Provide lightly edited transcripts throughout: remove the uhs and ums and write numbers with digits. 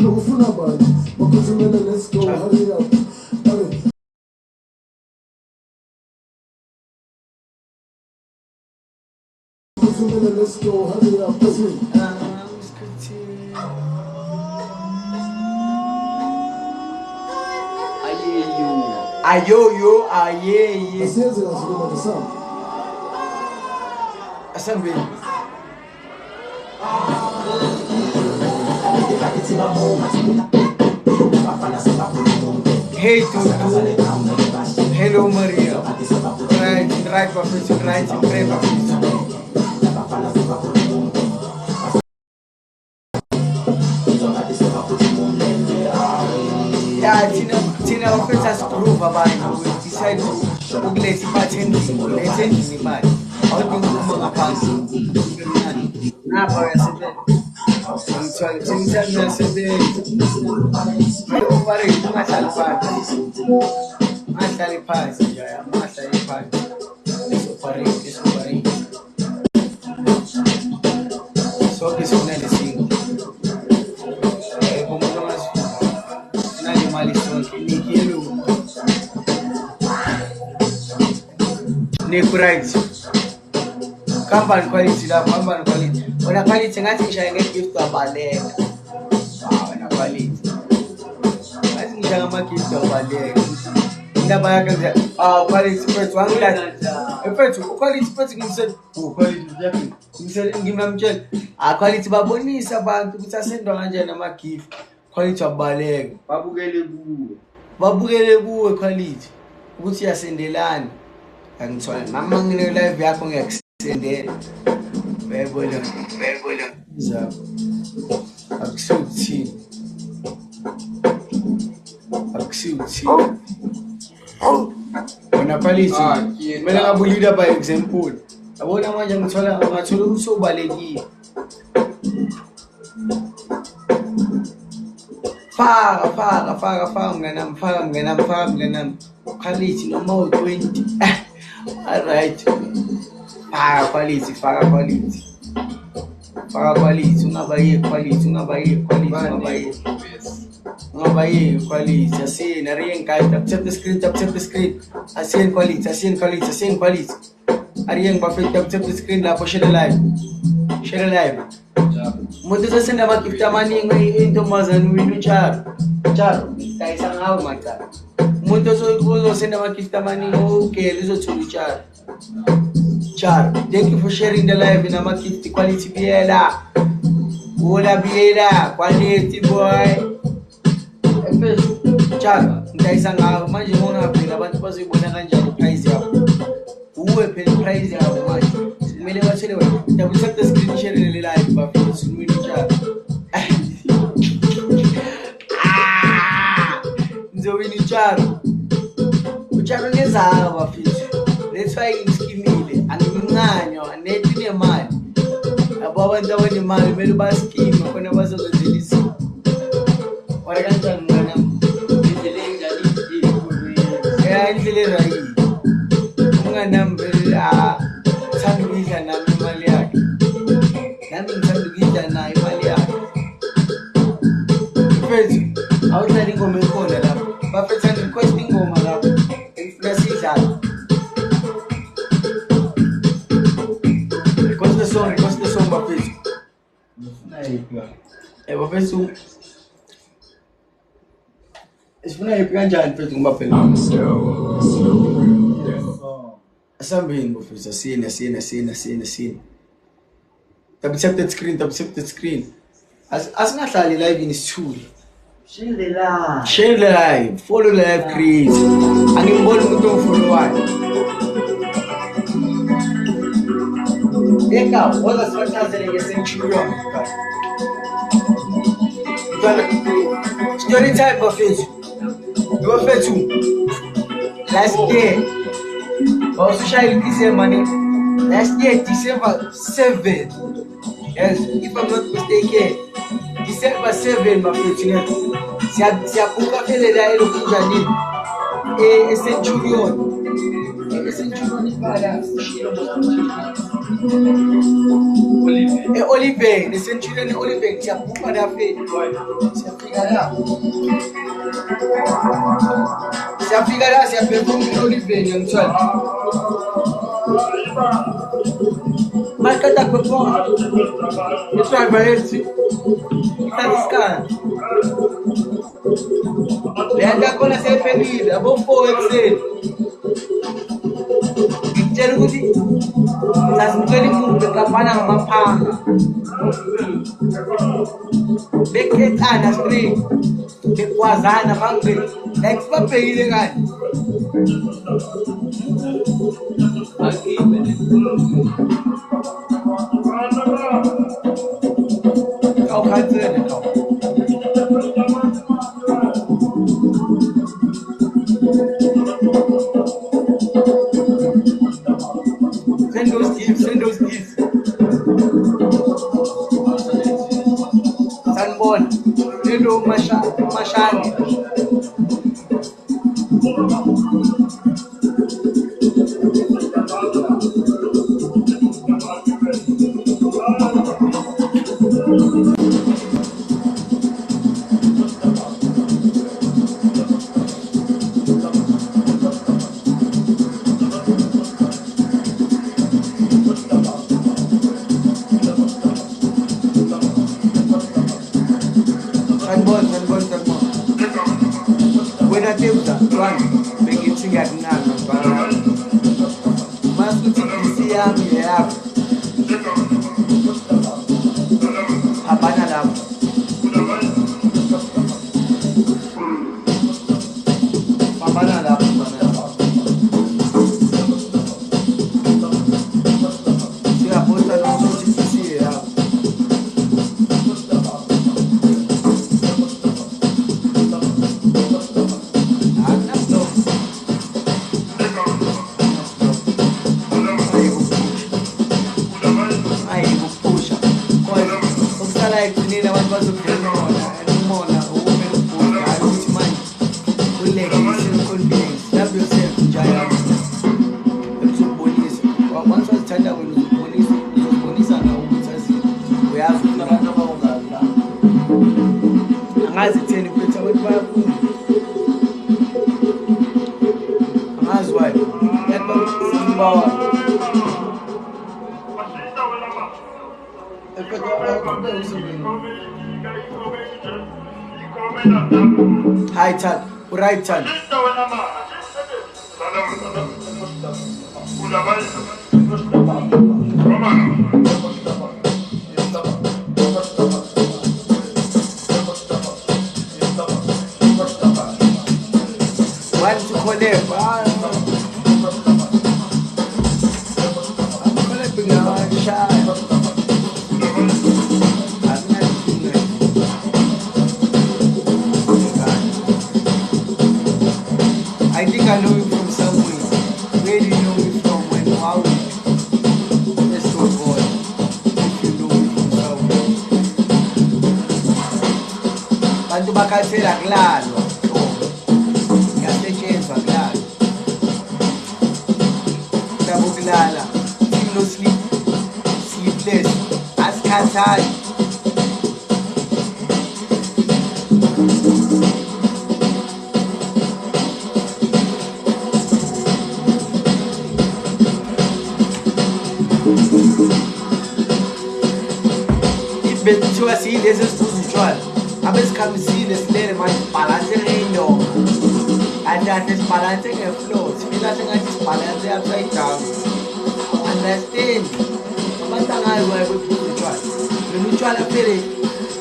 Let's go, hurry up. Let's go, hurry up. Ayo, aye. Asambeni. Hey Tutu. Hello Maria. Right, Professor, right, Professor. Yeah, Tina offers proof about it. Decide to let it attend the man. How do you move a pass? Nah, boy, I said that. I said that. I over it. Masali pass. Yeah, Masali pass. It's over. So this one is single. Como nós animalistas que Nekurite. Company quality la company quality. Ona quality ngathi ngishaya ngegift abaleka. Ona quality. Ngathi ngishaya ama-gift abaleka. Indaba yakhe nje quality first wangila. Efethu quality first ngimsel. Quality yakhe. Ngimamtshela. Quality babonisa abantu ukuthi asendwa kanjani ama-gift. Quality abaleka. Babukele kuwe quality. Ukuthi yasendelana. Angithola nami ngine live yakho ngiyakusendela. Bayabona. Zabo. Akusuthi. Bona quality. Mina ngabulida by example. Yabona manje ngathola usobalekile. Faka mnganami. Quality noma u20. Alright. Faka quality. Ungabaye quality. Asina ring guys. Tap the screen. Asina quality. Ariang buffet tap the screen la share live. Mundo sa senda makita maning into mazan winu char. Tayo isang hawa mata. Mundo so senda makita maning okay, lizo chulu char. Thank you for sharing the live in Amakiti quality biela. Ola biela, quality boy. Char, tayo isang hawa manje muna pila ba't pa si muna kanjan price yao. Uwe price yao manje. Mele wa chile wa. Tabu sakta screen share nile live ba fi sunwini char. Nzo wini char. Ucharo ngezala ba fi. Let's try iskimile. Angimnganyo nethi nemali. Abo abantu abanemali mele baskime khona bazozenzisa. Wala kanjani mngana? Indlela enjani? Indlela right. Mngana thanda ukudla nami imali yakhe. Nami ngithanda ukudla nayo imali yakhe. Mfethu, awudlala ingoma ekhona lapho. Bafethu request ingoma lapho. Ngifuna sidlale. Request the song bafethu. Bafethu. Isifuna yiphi kanjani mfethu ngoba phela. Asambeni bafethu asina. Tap the screen. Asingahlali live in stool. Share the live. Follow the live create. Angimboni umuntu ofollowayo. Eka, wala sibathathele ngesenturon. Story time bafethu. Bafethu. Last year. Social December. Last year, December 7. Yes, if I'm not mistaken. December 7, my friend. Siyabuka phela la elokuza nini? Centurion. Centurion ibala. Olive, the Centurion Olive siyabuka la phela. Siyafika la siyaphefumula oliveni ngithwala. Maqeda kuphefumula. Isdriver ethi isikhathi. Le nto yakhona seyiphelile abo 4 ekuseni. Ngitshela ukuthi sasicela imfundo bekampana ngamaphanga. Bekhetana street. Bekwazana bangi. Like sibabhekile kanje. Kau khatsene kau. Send those gifts. Sanbon. Nendo mashani. Sanbon. Buena tiempo, Juan. Begitu ya kenal, Bang. Masuk TV siang ya. Apa dalam? Apa dalam? Siapa pun tak masuk TV ya. Angazitheni mfethu abantu bayafunda. Angazi why. Yedwa simbawa. High turn, right turn. One to collect. I'm collecting a shot. I think I know you from somewhere. Where do you know me from? When? How? Let's go, boy. If you know me from somewhere. Quando bacalzera, claro. Gastecenza, claro. Stavo claro. No sleep. Sleepless. Ascatai. Tu assim, desses posições, a vez que me se desler mais balance reino, anda desbalance é flow, se fizer tem desbalance é upside down, understand? Mas tá aí o web posições, no mutual affair,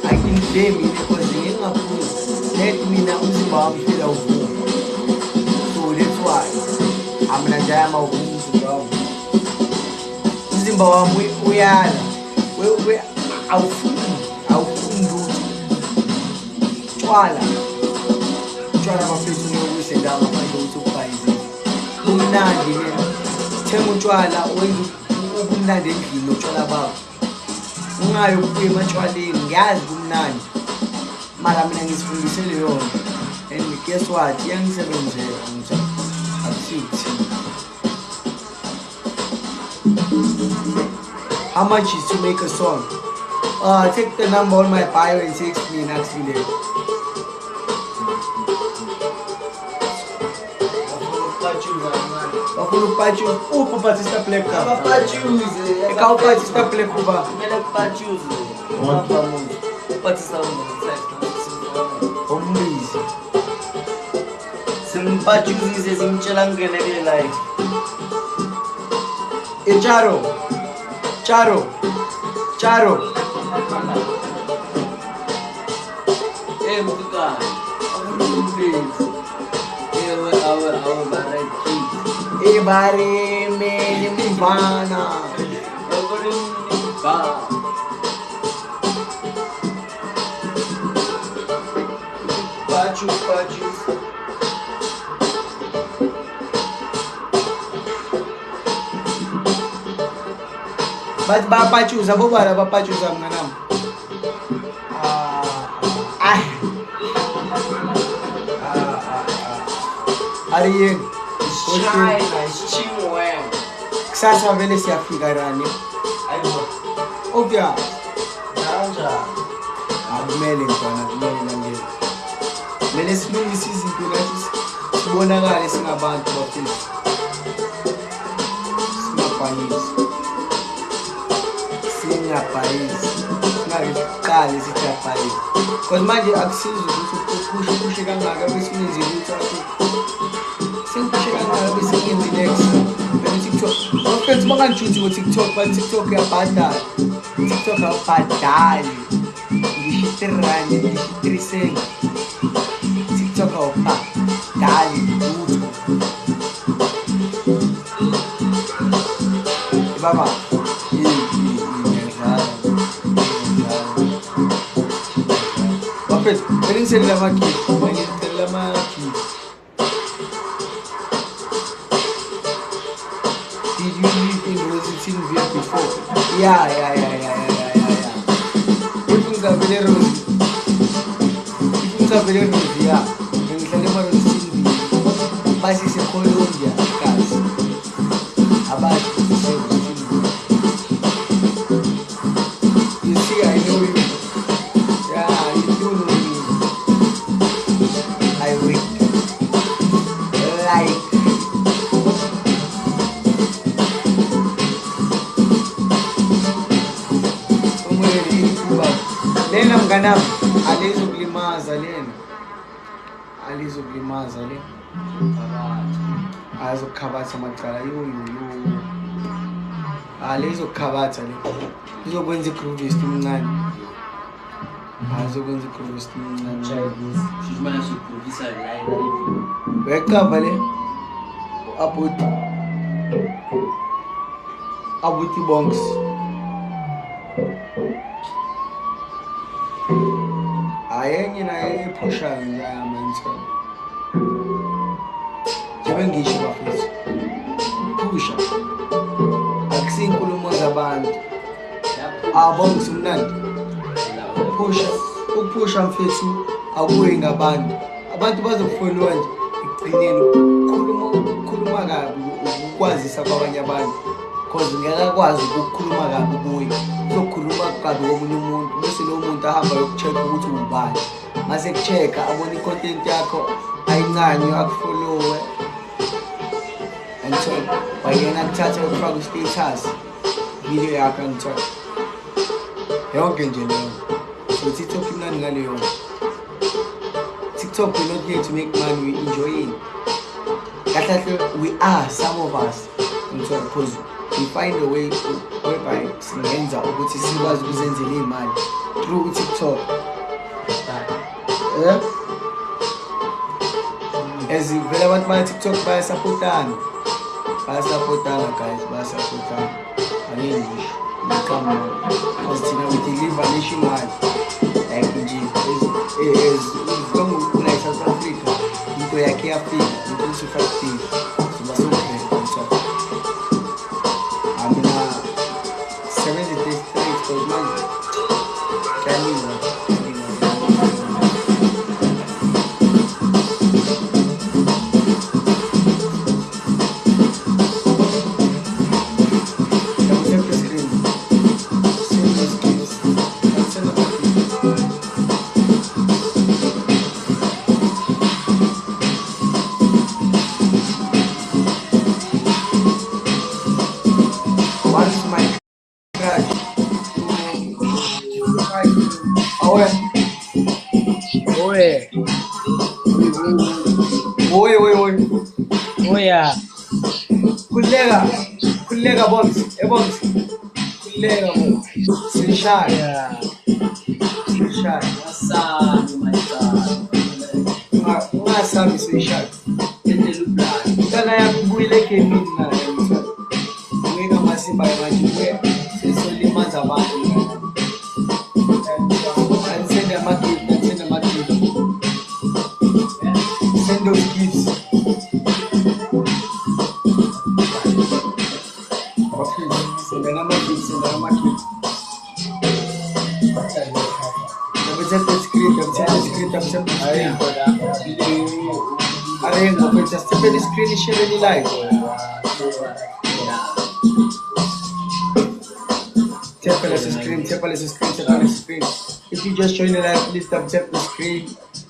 I can blame me because they ain't approved. Let me now use the bomb feel out. So that's why I'm gonna jam out the bomb. Using bomb we are out. Tshwala mafethu nokuse ndawo ngaphandle ukuthi ubuyize umnandi yena thenga utshwala wenza umnandi endlini utshwala bakho ungayo ukuya ematshwaleni ngiyazi kumnandi mara mina ngisifundisele yona and guess what iyangisebenzela ngitha akusithi. How much is to make a song? Take the number on my bio and text me actually. o pátio, o patista pleca. Aba pachuze. É o patista pleca, ba. Mele pachuze. Uma famosa. O patista não Ombizi. Simpachuze simtshela ngene kule life. E Charo. Charo. Charo. Mtuka. Our baraki. E bare me mvana. Pachu. But bapachuza bobara bapachuza mnanam. Ariyen. Chimwe. Kusasa vele siyafika rani. Ayibo. Obya. Nanja. Akumele mfana kumele ngeke. Mele silungise izinto nathi sibonakale singabantu bafethu. Singaphayizi. Singayiqali sijaphayizi. Because manje akusizi ukuthi uphushe kangaka bese unenze lutho akho. Sengipushe kangaka bese ngenze next. Bese TikTok. Bafethu bangantshuthi ngo-TikTok, but TikTok uyabhadala. TikTok awubhadali. Ngisho 3 rand, ngisho 3 cents. TikTok awubhadali lutho. Baba. Wapet, bring sel lama ki. Did you live in Rosithinville before? Yeah. Ifunza vele Rosi. Yeah. Ngihlale Rosithinville. Basi se Colombia, guys. Abashi you see, I know you. Yeah, you do know me. I will like. Lena mnganami alizokulimaza lena. Alizokulimaza lena. Azokukhabatha macala yo. Alizokukhabatha le. Izokwenza i-groove omncane. Azokwenza i-groove omncane. Shimana shikuvisa live. Bekava le. Abuti bonks. Ayenye naye ephushayo njengamanje. Njengengisho bafethu. Phusha. Akusinkulumo zabantu. Bonks umnandi. Ukuphusha mfethu akuyi ngabantu. Abantu bazokufollowa nje ekugcineni ukukhuluma kabi ukwazisa kwabanye abantu. Because ngeke ukukhuluma kabi kuye. Uzokhuluma kabi komunye umuntu bese lo muntu ahamba yokucheck ukuthi ubani. Mase kuchecka abone i-content yakho ayincane akufollowe. And so bayena kuthatha ukufaka status video yakho ngithola. Yonke nje leyo. So TikTok imnandi ngaleyo. TikTok we're not here to make money, we enjoy it. We are some of us. Because we find a way whereby singenza ukuthi sikwazi ukuzenzela imali through TikTok. As vele abantu ba TikTok bayasupportana guys, bayasupportana. English, come on, because we deliver nationwide. Like is from South Africa, into yake Africa, into South Africa. So I'm in 70 days straight for money. Can you? Ore. Oi. Oya. Kullega bombs. Bombs. Kullega bombs. Sunshine. Yeah. Sunshine. Wasabi, my God. Ungasabi sunshine. Tendele ublayi. Kana yakubuyile kemini na weka masimba manje sesolimaza abantu. And send them a gift. Send those gifts. Okay, send them a gift. Double the screen. Arrange, but just tap the screen and share any live. Tap the screen. If you just join the live, please tap the screen.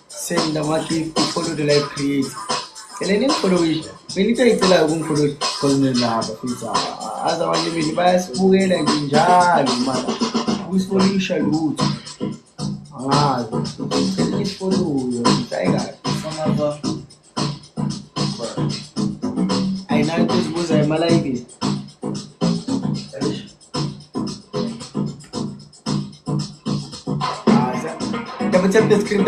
Send the market to follow the live create. And then follow it. When you try to live, won't follow it because you have a pizza. As I want to be biased, who will and who's for you shall root. It's for you. I know this was a Malay. Double check the screen.